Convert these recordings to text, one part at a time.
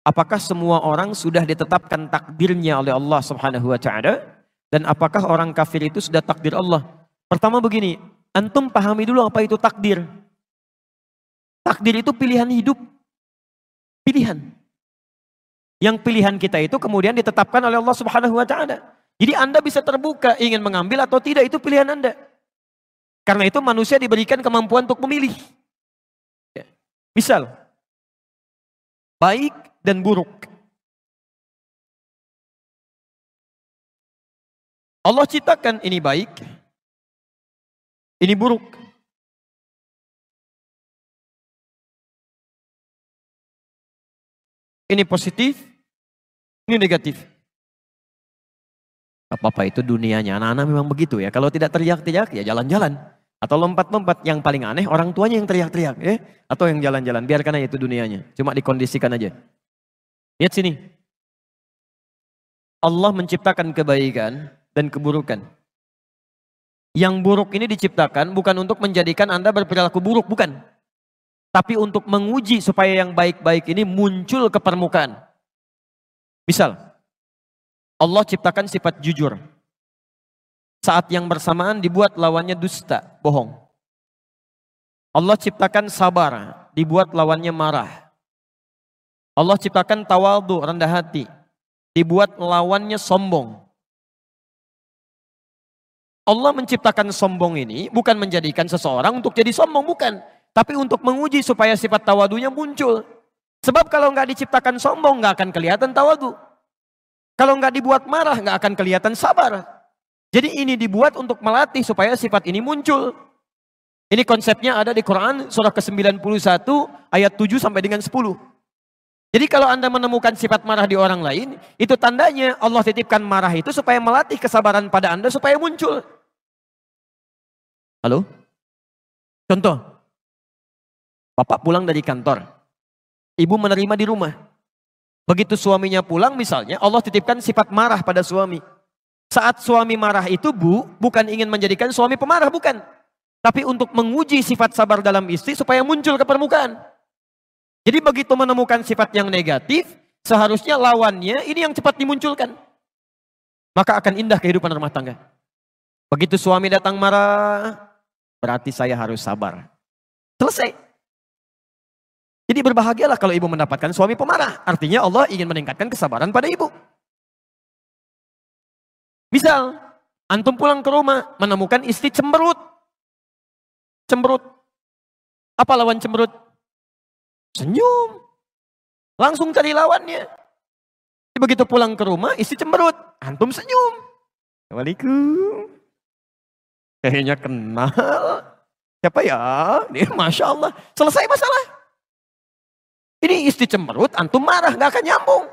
Apakah semua orang sudah ditetapkan takdirnya oleh Allah Subhanahu wa taala, dan apakah orang kafir itu sudah takdir Allah? Pertama begini, antum pahami dulu apa itu takdir. Takdir itu pilihan hidup. Pilihan. Yang pilihan kita itu kemudian ditetapkan oleh Allah Subhanahu wa taala. Jadi Anda bisa terbuka ingin mengambil atau tidak, itu pilihan Anda. Karena itu manusia diberikan kemampuan untuk memilih. Misal, baik dan buruk. Allah ciptakan ini baik, ini buruk. Ini positif, ini negatif. Apa-apa itu dunianya, anak-anak memang begitu ya. Kalau tidak teriak-teriak ya jalan-jalan. Atau lompat-lompat. Yang paling aneh orang tuanya yang teriak-teriak. Atau yang jalan-jalan, biarkan aja itu dunianya. Cuma dikondisikan aja. Lihat sini. Allah menciptakan kebaikan dan keburukan. Yang buruk ini diciptakan bukan untuk menjadikan Anda berperilaku buruk, bukan. Tapi untuk menguji supaya yang baik-baik ini muncul ke permukaan. Misal, Allah ciptakan sifat jujur. Saat yang bersamaan dibuat lawannya dusta, bohong. Allah ciptakan sabar, dibuat lawannya marah. Allah ciptakan tawadhu, rendah hati, dibuat lawannya sombong. Allah menciptakan sombong ini bukan menjadikan seseorang untuk jadi sombong, bukan. Tapi untuk menguji supaya sifat tawadunya muncul. Sebab kalau nggak diciptakan sombong, nggak akan kelihatan tawadu. Kalau nggak dibuat marah, nggak akan kelihatan sabar. Jadi ini dibuat untuk melatih supaya sifat ini muncul. Ini konsepnya ada di Quran surah ke-91 ayat 7 sampai dengan 10. Jadi kalau Anda menemukan sifat marah di orang lain, itu tandanya Allah titipkan marah itu supaya melatih kesabaran pada Anda supaya muncul. Halo? Contoh. Bapak pulang dari kantor, ibu menerima di rumah. Begitu suaminya pulang misalnya, Allah titipkan sifat marah pada suami. Saat suami marah itu bukan ingin menjadikan suami pemarah, bukan. Tapi untuk menguji sifat sabar dalam istri supaya muncul ke permukaan. Jadi begitu menemukan sifat yang negatif, seharusnya lawannya ini yang cepat dimunculkan. Maka akan indah kehidupan rumah tangga. Begitu suami datang marah, berarti saya harus sabar. Selesai. Jadi berbahagialah kalau ibu mendapatkan suami pemarah. Artinya Allah ingin meningkatkan kesabaran pada ibu. Misal, antum pulang ke rumah, menemukan istri cemberut. Cemberut. Apa lawan cemberut? Senyum. Langsung cari lawannya. Begitu pulang ke rumah, istri cemberut. Antum senyum. Assalamualaikum. Kayaknya kenal. Siapa ya? Dia Masya Allah. Selesai masalah. Ini istri cemberut, antum marah, gak akan nyambung.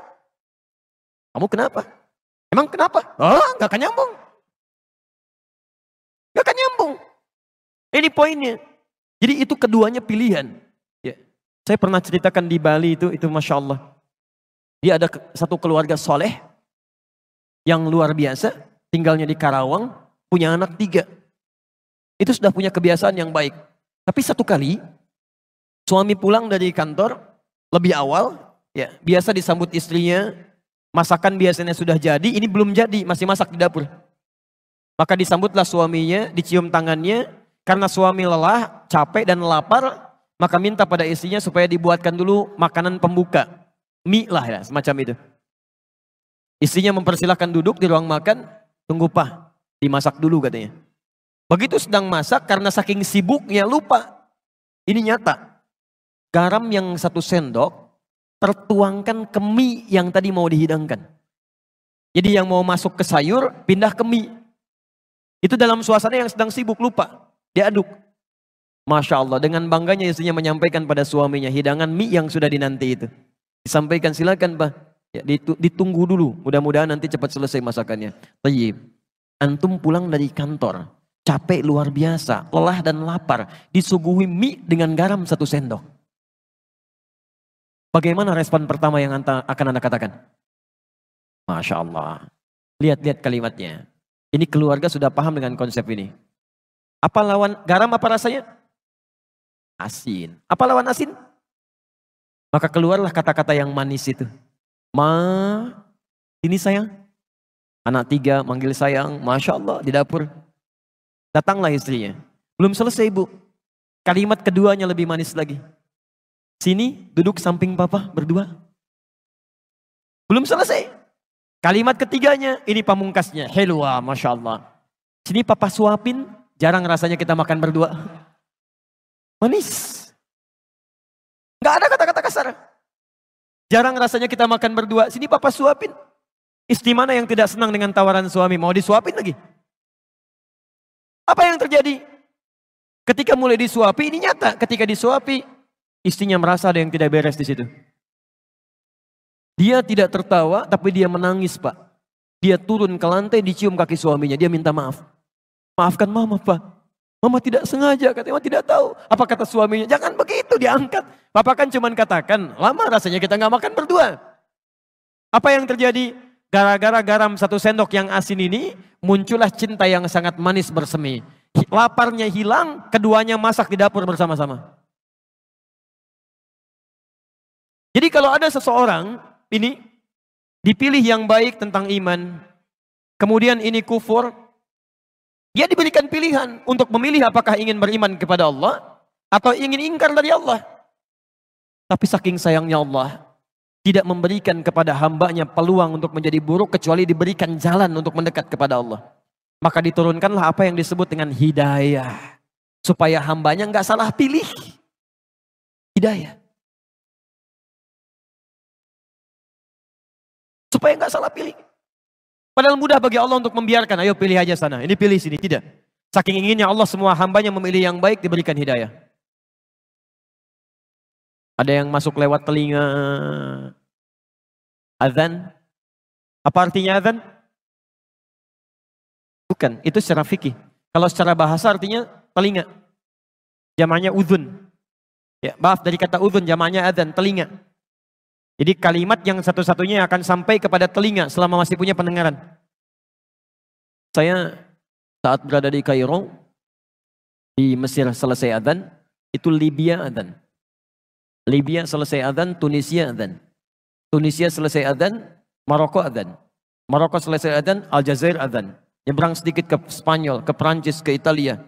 Kamu kenapa? Emang kenapa? Oh, gak akan nyambung. Gak akan nyambung. Ini poinnya. Jadi itu keduanya pilihan. Ya. Saya pernah ceritakan di Bali itu Masya Allah. Dia ada satu keluarga soleh yang luar biasa, tinggalnya di Karawang, punya anak 3. Itu sudah punya kebiasaan yang baik. Tapi satu kali, suami pulang dari kantor, lebih awal, ya biasa disambut istrinya, masakan biasanya sudah jadi, ini belum jadi, masih masak di dapur. Maka disambutlah suaminya, dicium tangannya, karena suami lelah, capek dan lapar, maka minta pada istrinya supaya dibuatkan dulu makanan pembuka. Mie lah ya, semacam itu. Istrinya mempersilahkan duduk di ruang makan, tunggu Pak, dimasak dulu katanya. Begitu sedang masak, karena saking sibuknya lupa. Ini nyata. Garam yang 1 sendok tertuangkan ke mie yang tadi mau dihidangkan. Jadi yang mau masuk ke sayur pindah ke mie. Itu dalam suasana yang sedang sibuk, lupa. Diaduk. Masya Allah, dengan bangganya istrinya menyampaikan pada suaminya hidangan mie yang sudah dinanti itu. Disampaikan, silakan Pak. Ya, ditunggu dulu, mudah-mudahan nanti cepat selesai masakannya. Tayyib. Antum pulang dari kantor, capek luar biasa, lelah dan lapar, disuguhi mie dengan garam 1 sendok. Bagaimana respon pertama yang akan Anda katakan? Masya Allah. Lihat-lihat kalimatnya. Ini keluarga sudah paham dengan konsep ini. Apa lawan garam, apa rasanya? Asin. Apa lawan asin? Maka keluarlah kata-kata yang manis itu. Ma, ini sayang. Anak 3 manggil sayang, Masya Allah di dapur. Datanglah istrinya. Belum selesai bu. Kalimat keduanya lebih manis lagi. Sini duduk samping papa berdua. Belum selesai. Kalimat ketiganya, ini pamungkasnya. Helwa, Masya Allah. Sini papa suapin, jarang rasanya kita makan berdua. Manis. Gak ada kata-kata kasar. Jarang rasanya kita makan berdua. Sini papa suapin. Istri mana yang tidak senang dengan tawaran suami? Mau disuapin lagi. Apa yang terjadi? Ketika mulai disuapi, ini nyata. Ketika disuapi, istrinya merasa ada yang tidak beres di situ. Dia tidak tertawa, tapi dia menangis, Pak. Dia turun ke lantai, dicium kaki suaminya. Dia minta maaf. Maafkan mama, Pak. Mama tidak sengaja, katanya mama tidak tahu. Apa kata suaminya? Jangan begitu, diangkat. Bapak kan cuma katakan, lama rasanya kita nggak makan berdua. Apa yang terjadi? Gara-gara garam 1 sendok yang asin ini, muncullah cinta yang sangat manis bersemi. Laparnya hilang, keduanya masak di dapur bersama-sama. Jadi kalau ada seseorang, ini dipilih yang baik tentang iman, kemudian ini kufur, dia diberikan pilihan untuk memilih apakah ingin beriman kepada Allah atau ingin ingkar dari Allah. Tapi saking sayangnya Allah tidak memberikan kepada hambanya peluang untuk menjadi buruk kecuali diberikan jalan untuk mendekat kepada Allah. Maka diturunkanlah apa yang disebut dengan hidayah. Supaya hambanya nggak salah pilih. Hidayah. Supaya nggak salah pilih. Padahal mudah bagi Allah untuk membiarkan, ayo pilih aja sana, ini pilih sini, tidak. Saking inginnya Allah semua hambanya memilih yang baik, diberikan hidayah. Ada yang masuk lewat telinga. Azan. Apa artinya azan? Bukan, itu secara fikih. Kalau secara bahasa artinya telinga. Jamaknya udhun. Ya, maaf dari kata udhun, jamaknya azan, telinga. Jadi kalimat yang satu-satunya akan sampai kepada telinga selama masih punya pendengaran. Saya saat berada di Kairo, di Mesir selesai adzan, itu Libya adzan. Libya selesai adzan, Tunisia adzan. Tunisia selesai adzan, Maroko adzan. Maroko selesai adzan, Aljazair adzan. Nyebrang sedikit ke Spanyol, ke Prancis, ke Italia.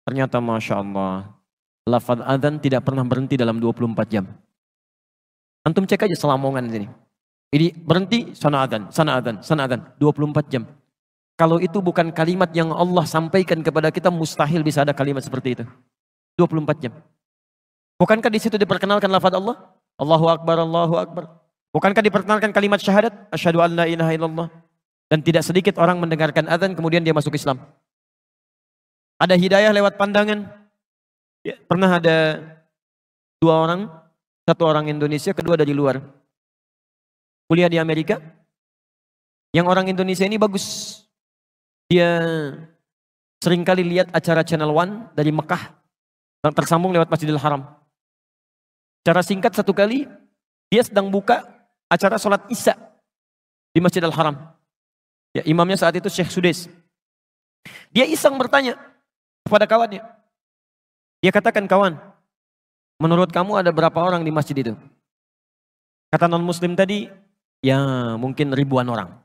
Ternyata Masya Allah, lafaz adzan tidak pernah berhenti dalam 24 jam. Antum cek aja Selamongan sini. Ini berhenti, sana adzan, sana adzan, sana adzan. 24 jam. Kalau itu bukan kalimat yang Allah sampaikan kepada kita, mustahil bisa ada kalimat seperti itu. 24 jam. Bukankah di situ diperkenalkan lafaz Allah? Allahu Akbar, Allahu Akbar. Bukankah diperkenalkan kalimat syahadat? Asyhadu an la ilaha illallah. Dan tidak sedikit orang mendengarkan adzan kemudian dia masuk Islam. Ada hidayah lewat pandangan. Ya, pernah ada 2 orang. 1 orang Indonesia, kedua dari luar. Kuliah di Amerika. Yang orang Indonesia ini bagus. Dia seringkali lihat acara Channel One dari Mekah. Tersambung lewat Masjidil Haram. Secara singkat 1 kali, dia sedang buka acara sholat Isya di Masjidil Haram. Ya, imamnya saat itu Syekh Sudais. Dia iseng bertanya kepada kawannya. Dia katakan, kawan, menurut kamu ada berapa orang di masjid itu? Kata non-muslim tadi, ya mungkin ribuan orang.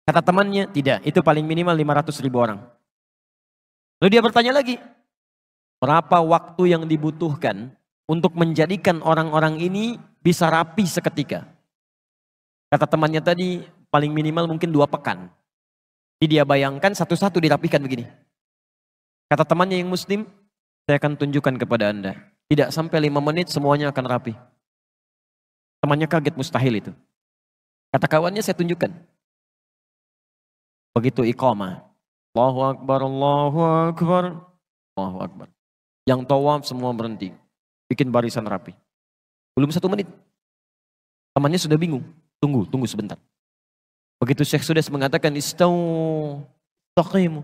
Kata temannya, tidak, itu paling minimal 500.000 orang. Lalu dia bertanya lagi, berapa waktu yang dibutuhkan untuk menjadikan orang-orang ini bisa rapi seketika? Kata temannya tadi, paling minimal mungkin 2 pekan. Jadi dia bayangkan satu-satu dirapikan begini. Kata temannya yang muslim, saya akan tunjukkan kepada Anda. Tidak sampai 5 menit semuanya akan rapi. Temannya kaget, mustahil itu. Kata kawannya, saya tunjukkan. Begitu iqamah. Allahu Akbar, Allahu Akbar, Allahu Akbar. Yang tawaf semua berhenti. Bikin barisan rapi. Belum 1 menit. Temannya sudah bingung. Tunggu sebentar. Begitu Syekh Sudais mengatakan, istau, taqimu.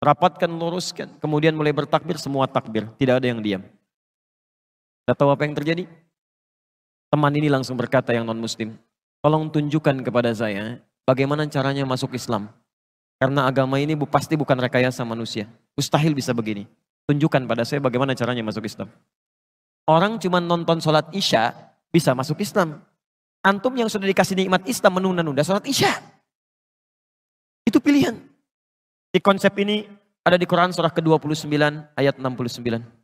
Rapatkan, luruskan. Kemudian mulai bertakbir, semua takbir. Tidak ada yang diam. Tidak tahu apa yang terjadi? Teman ini langsung berkata yang non-muslim, tolong tunjukkan kepada saya bagaimana caranya masuk Islam. Karena agama ini pasti bukan rekayasa manusia. Mustahil bisa begini. Tunjukkan pada saya bagaimana caranya masuk Islam. Orang cuma nonton sholat Isya, bisa masuk Islam. Antum yang sudah dikasih nikmat Islam menunda-nunda sholat Isya. Itu pilihan. Di konsep ini ada di Quran surah ke-29 ayat 69.